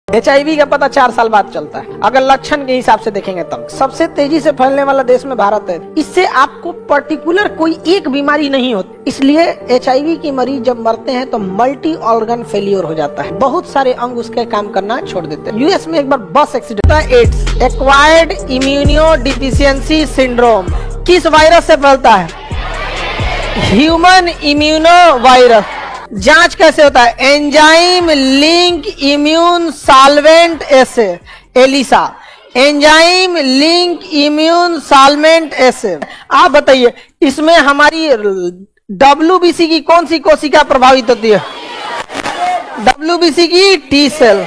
HIV का पता 4 साल बाद चलता है, अगर लक्षण के हिसाब से देखेंगे तब। सबसे तेजी से फैलने वाला देश में भारत है। इससे आपको पर्टिकुलर कोई एक बीमारी नहीं होती, इसलिए HIV की मरीज जब मरते हैं तो मल्टी ऑर्गन फेलियर हो जाता है, बहुत सारे अंग उसके काम करना छोड़ देते हैं। यूएस में एक बार बस एक्सीडेंट हुआ। AIDS, acquired immuno deficiency syndrome, किस वायरस से फैलता है? Human immuno virus. जांच कैसे होता है? Enzyme link immune solvent assay, ELISA, enzyme link immune solvent assay. आप बताइए इसमें हमारी WBC की कौन सी कोशिका प्रभावित होती है? WBC की T सेल।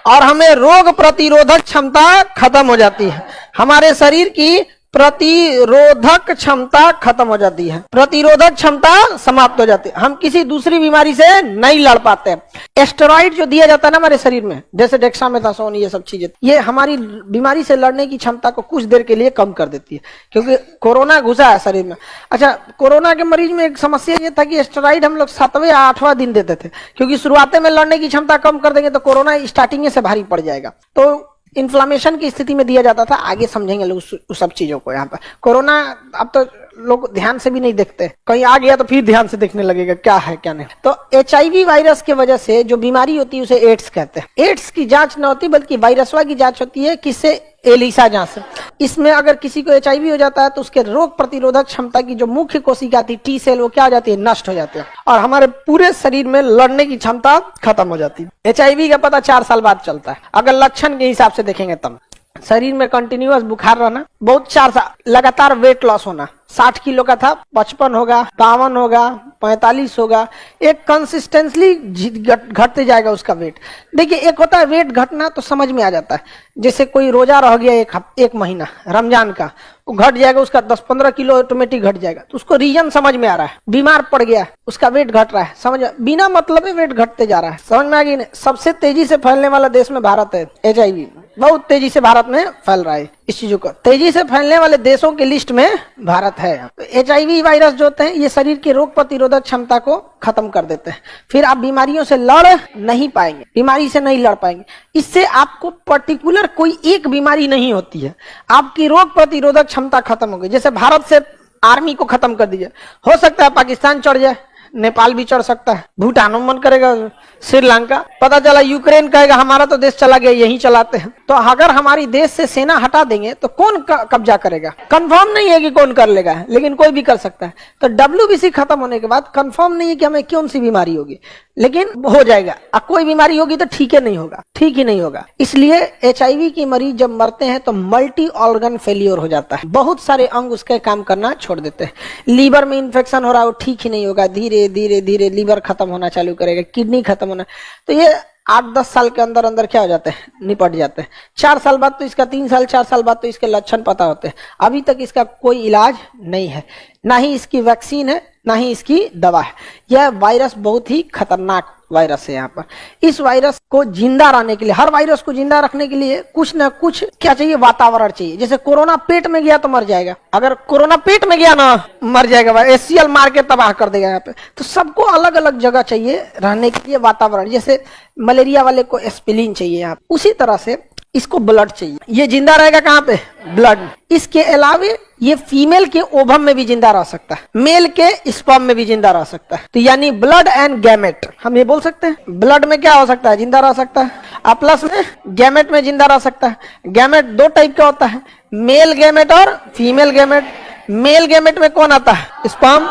और हमें रोग प्रतिरोधक क्षमता खत्म हो जाती है, हमारे शरीर की प्रतिरोधक क्षमता खत्म हो जाती है, प्रतिरोधक क्षमता समाप्त हो जाती है, हम किसी दूसरी बीमारी से नहीं लड़ पाते हैं। एस्टेरॉइड जो दिया जाता है ना हमारे शरीर में, जैसे डेक्सामेथासोन, ये सब चीजें, ये हमारी बीमारी से लड़ने की क्षमता को कुछ देर के लिए कम कर देती है, क्योंकि कोरोना घुसा है शरीर में। अच्छा, कोरोना के मरीज में एक समस्या ये था कि एस्टेरॉइड हम लोग 7वें या 8वां दिन देते थे, क्योंकि शुरुआत में लड़ने की क्षमता कम कर देंगे तो कोरोना स्टार्टिंग से भारी पड़ जाएगा, तो इन्फ्लामेशन की स्थिति में दिया जाता था। आगे समझेंगे लोग उस सब चीजों को। यहाँ पर कोरोना अब तो लोग ध्यान से भी नहीं देखते, कहीं आ गया तो फिर ध्यान से देखने लगेगा क्या है क्या नहीं। तो HIV वायरस की वजह से जो बीमारी होती है उसे एड्स कहते हैं। एड्स की जांच न होती बल्कि वायरसवा की जांच होती है, किससे? एलिसा जांच से। इसमें अगर किसी को HIV हो जाता है तो उसके रोग प्रतिरोधक क्षमता की जो मुख्य कोशिका थी T सेल, वो क्या हो जाती है? नष्ट हो जाती है, और हमारे पूरे शरीर में लड़ने की क्षमता खत्म हो जाती है। HIV का पता 4 साल बाद चलता है, अगर लक्षण के हिसाब से देखेंगे तब। शरीर में कंटिन्यूअस बुखार रहना, बहुत 4 साल लगातार वेट लॉस होना, 60 किलो का था 55 होगा, 52 होगा, 45 होगा, एक कंसिस्टेंटली घटते जाएगा उसका वेट। देखिए, एक होता है वेट घटना तो समझ में आ जाता है, जैसे कोई रोजा रह गया एक महीना रमजान का, वो घट जाएगा, उसका 10-15 किलो ऑटोमेटिक घट जाएगा, तो उसको रीजन समझ में आ रहा है। बीमार पड़ गया, उसका वेट घट रहा है, समझ, बिना मतलब वेट घटते जा रहा है, समझ में आ गई। सबसे तेजी से फैलने वाला देश में भारत है। HIV बहुत तेजी से भारत में फैल रहा है। इस चीजों को तेजी से फैलने वाले देशों की लिस्ट में भारत है। HIV वायरस जो होते हैं ये शरीर की रोग प्रतिरोधक क्षमता को खत्म कर देते हैं, फिर आप बीमारियों से लड़ नहीं पाएंगे, बीमारी से नहीं लड़ पाएंगे। इससे आपको पर्टिकुलर कोई एक बीमारी नहीं होती है, आपकी रोग प्रतिरोधक क्षमता खत्म हो गई। जैसे भारत से आर्मी को खत्म कर दीजिए, हो सकता है पाकिस्तान चढ़ जाए, नेपाल भी चढ़ सकता है, भूटान मन करेगा, श्रीलंका, पता चला यूक्रेन कहेगा हमारा तो देश चला गया, यही चलाते हैं। तो अगर हमारी देश से सेना हटा देंगे तो कौन कब्जा करेगा? कंफर्म नहीं है कि कौन कर लेगा, लेकिन कोई भी कर सकता है। तो WBC खत्म होने के बाद कंफर्म नहीं है कि हमें कौन सी बीमारी होगी, लेकिन हो जाएगा। अब कोई बीमारी होगी तो ठीक ही नहीं होगा, ठीक ही नहीं होगा। इसलिए HIV की मरीज जब मरते हैं तो मल्टी ऑर्गन फेलियर हो जाता है, बहुत सारे अंग उसके काम करना छोड़ देते हैं। लीवर में इन्फेक्शन हो रहा है, वो ठीक ही नहीं होगा, धीरे धीरे धीरे लीवर खत्म होना चालू करेगा, किडनी खत्म होना, तो ये 8-10 साल के अंदर अंदर क्या हो जाते हैं? निपट जाते हैं। 4 साल बाद तो इसका 3 साल 4 साल बाद तो इसके लक्षण पता होते हैं। अभी तक इसका कोई इलाज नहीं है, ना ही इसकी वैक्सीन है, ना ही इसकी दवा है। यह वायरस बहुत ही खतरनाक वायरस है। यहाँ पर इस वायरस को जिंदा रहने के लिए, हर वायरस को जिंदा रखने के लिए कुछ ना कुछ क्या चाहिए? वातावरण चाहिए। जैसे कोरोना पेट में गया तो मर जाएगा, अगर कोरोना पेट में गया ना मर जाएगा, HCl मार के तबाह कर देगा यहाँ पे। तो सबको अलग अलग जगह चाहिए रहने के लिए वातावरण। जैसे मलेरिया वाले को एस्पिरिन चाहिए यहाँ, उसी तरह से इसको ब्लड चाहिए। ये जिंदा रहेगा कहाँ पे? ब्लड। इसके अलावे ये फीमेल के ओवम में भी जिंदा रह सकता है, मेल के स्पर्म में भी जिंदा रह सकता है। तो यानी ब्लड एंड गैमेट, हम ये बोल सकते हैं ब्लड में क्या हो सकता है? जिंदा रह सकता है, और प्लस में गैमेट में जिंदा रह सकता है। गैमेट 2 टाइप का होता है, मेल गैमेट और फीमेल गैमेट। मेल गैमेट में कौन आता है? स्पर्म।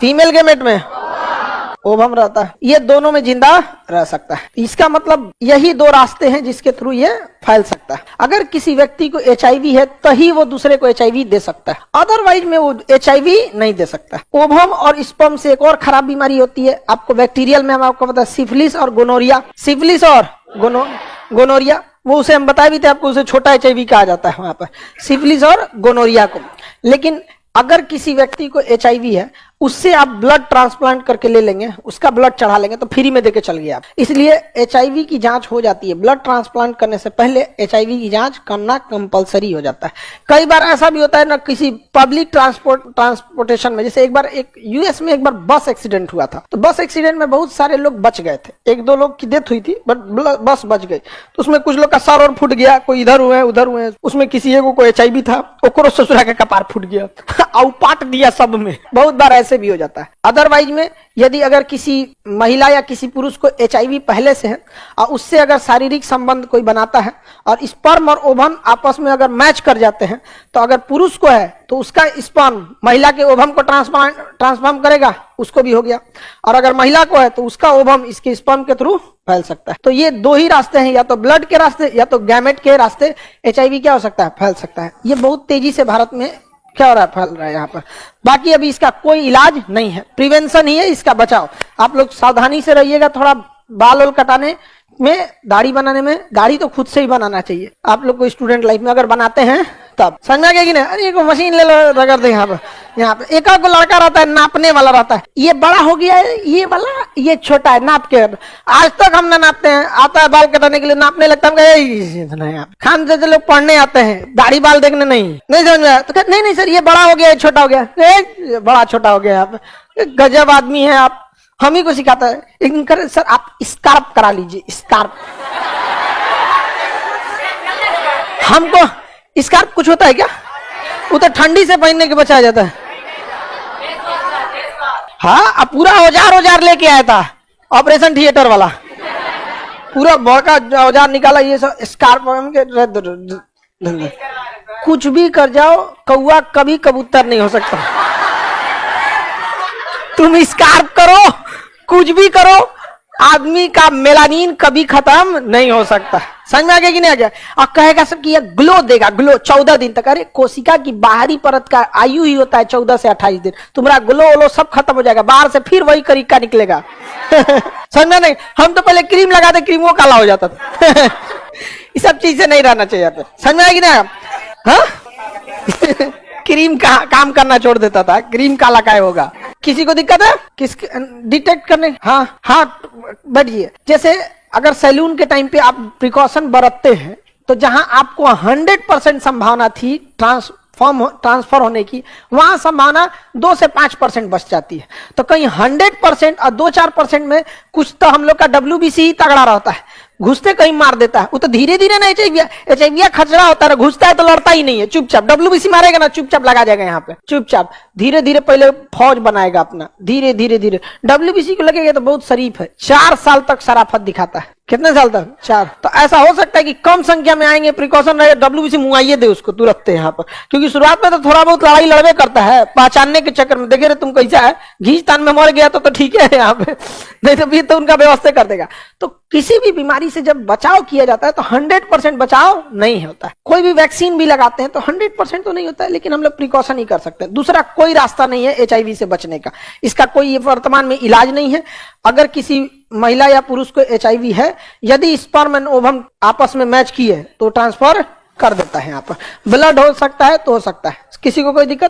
फीमेल गैमेट में ओवम रहता है। ये दोनों में जिंदा रह सकता है। इसका मतलब यही 2 रास्ते हैं जिसके थ्रू ये फैल सकता है। अगर किसी व्यक्ति को HIV है तभी वो दूसरे को HIV दे सकता है, अदरवाइज में वो HIV नहीं दे सकता। ओवम और स्पर्म से एक और खराब बीमारी होती है, आपको बैक्टीरियल में हम आपको पता है, सिफिलिस और गोनोरिया। सिफिलिस और गोनोरिया वो उसे हम बताए भी थे आपको, उसे छोटा HIV कहा जाता है वहां पर, सिफिलिस और गोनोरिया को। लेकिन अगर किसी व्यक्ति को HIV है उससे आप ब्लड ट्रांसप्लांट करके ले लेंगे, उसका ब्लड चढ़ा लेंगे तो फ्री में देके चल गए आप। इसलिए एचआईवी की जांच हो जाती है। ब्लड ट्रांसप्लांट करने से पहले एचआईवी की जांच करना कंपलसरी हो जाता है। कई बार ऐसा भी होता है ना, किसी पब्लिक ट्रांसपोर्टेशन में, जैसे एक बार यूएस में एक बार बस एक्सीडेंट हुआ था, तो बस एक्सीडेंट में बहुत सारे लोग बच गए थे, 1-2 लोग की डेथ हुई थी बट बस बच गई। तो उसमें कुछ लोग का सर और फूट गया, कोई इधर हुए उधर हुए, उसमें किसी एक को एचआईवी था, ओकरो ससुरा का कपार फूट गया और पाट दिया सब में। बहुत बार ऐसे भी हो जाता है। अदरवाइज में यदि अगर किसी महिला या किसी पुरुष को एचआईवी पहले से है और उससे अगर शारीरिक संबंध कोई बनाता है और स्पर्म और ओवम आपस में अगर मैच कर जाते हैं, तो अगर पुरुष को है तो उसका स्पर्म महिला के ओवम को ट्रांसफॉर्म करेगा, उसको भी हो गया। और अगर महिला को है तो उसका ओवम इसके स्पर्म के थ्रू फैल सकता है। तो ये 2 ही रास्ते हैं, या तो ब्लड के रास्ते या तो गैमेट के रास्ते एचआईवी क्या हो सकता है, फैल सकता है। ये बहुत तेजी से भारत में क्या हो रहा है, फैल रहा है यहाँ पर। बाकी अभी इसका कोई इलाज नहीं है, प्रिवेंशन ही है इसका बचाव। आप लोग सावधानी से रहिएगा, थोड़ा बाल वाल कटाने में, दाढ़ी बनाने में, दाढ़ी तो खुद से ही बनाना चाहिए। आप लोग को स्टूडेंट लाइफ में अगर बनाते हैं तब समझ में आ गया कि नहीं। अरे एक मशीन ले लो, रगड़ दे यहाँ पे एक को लड़का रहता है, नापने वाला रहता है, ये बड़ा हो गया है, ये वाला ये छोटा है, नाप के। आज तक हम ना नापते हैं, आता है बाल कटाने के लिए नापने लगता है। खान से लोग पढ़ने आते हैं, दाढ़ी बाल देखने नहीं समझ में आया तो नहीं नहीं सर ये बड़ा हो गया, छोटा हो गया, बड़ा छोटा हो गया। आप गजब आदमी है आप, हम ही को सिखाता है। एक दिन कर सर आप स्कार्फ करा लीजिए, स्कार्फ। हमको स्कार्फ कुछ होता है क्या? वो तो ठंडी से पहनने के बचाया जाता है। हाँ अब पूरा औजार लेके आया था, ऑपरेशन थिएटर वाला पूरा बड़का औजार निकाला, ये सब स्कार्फ के। कुछ भी कर जाओ, कौआ कभी कबूतर नहीं हो सकता। तुम स्कार्फ करो, कुछ भी करो, आदमी का मेलानिन कभी खत्म नहीं हो सकता। समझ में आ गया कि नहीं आ गया? और कहेगा सब कि ये ग्लो देगा, ग्लो 14 दिन तक। अरे कोशिका की बाहरी परत का आयु ही होता है 14 से 28 दिन। तुम्हारा ग्लो वलो सब खत्म हो जाएगा, बाहर से फिर वही करिका निकलेगा। समझ में नहीं? हम तो पहले क्रीम लगाते, क्रीम वो काला हो जाता था। ये सब चीज से नहीं रहना चाहिए। समझ में आया कि नहीं? हाँ क्रीम काम करना छोड़ देता था, क्रीम काला काय होगा। किसी को दिक्कत है किस डिटेक्ट करने? हाँ बैठिए। जैसे अगर सैलून के टाइम पे आप प्रिकॉशन बरतते हैं, तो जहां आपको 100% संभावना थी ट्रांसफर होने की, वहां संभावना 2 से 5% बच जाती है। तो कहीं 100% और 2-4% में कुछ तो हम लोग का WBC ही तगड़ा रहता है, घुसते कहीं मार देता है। वो तो धीरे धीरे ना एचआईवी खचरा होता है, घुसता है तो लड़ता ही नहीं है, चुपचाप। WBC मारेगा ना, चुपचाप लगा जाएगा यहाँ पे, चुपचाप धीरे धीरे पहले फौज बनाएगा अपना, धीरे धीरे WBC को लगेगा तो बहुत शरीफ है। 4 साल तक शराफत दिखाता है। कितने साल तक? 4। तो ऐसा हो सकता है कि कम संख्या में आएंगे, प्रिकॉशन रहेगा, WBC मुआइए दे उसको तुरंत यहाँ पर। क्योंकि शुरुआत में तो थोड़ा बहुत लड़ाई लड़वे करता है, पहचानने के चक्कर में। देखे रे तुम कैसा है, घींच तान में मर गया तो ठीक है यहाँ पे, नहीं तो फिर तो उनका व्यवस्था कर देगा। तो किसी भी बीमारी से जब बचाव किया जाता है तो 100% बचाव नहीं होता है। कोई भी वैक्सीन भी लगाते हैं तो 100% तो नहीं होता है, लेकिन हम लोग प्रिकॉशन ही कर सकते हैं। दूसरा कोई रास्ता नहीं है एचआईवी से बचने का, इसका कोई वर्तमान में इलाज नहीं है। अगर किसी महिला या पुरुष को एचआईवी है, यदि स्पर्म एंड ओवम आपस में मैच किए तो ट्रांसफर कर देता है। यहाँ पर ब्लड हो सकता है तो हो सकता है, किसी को कोई दिक्कत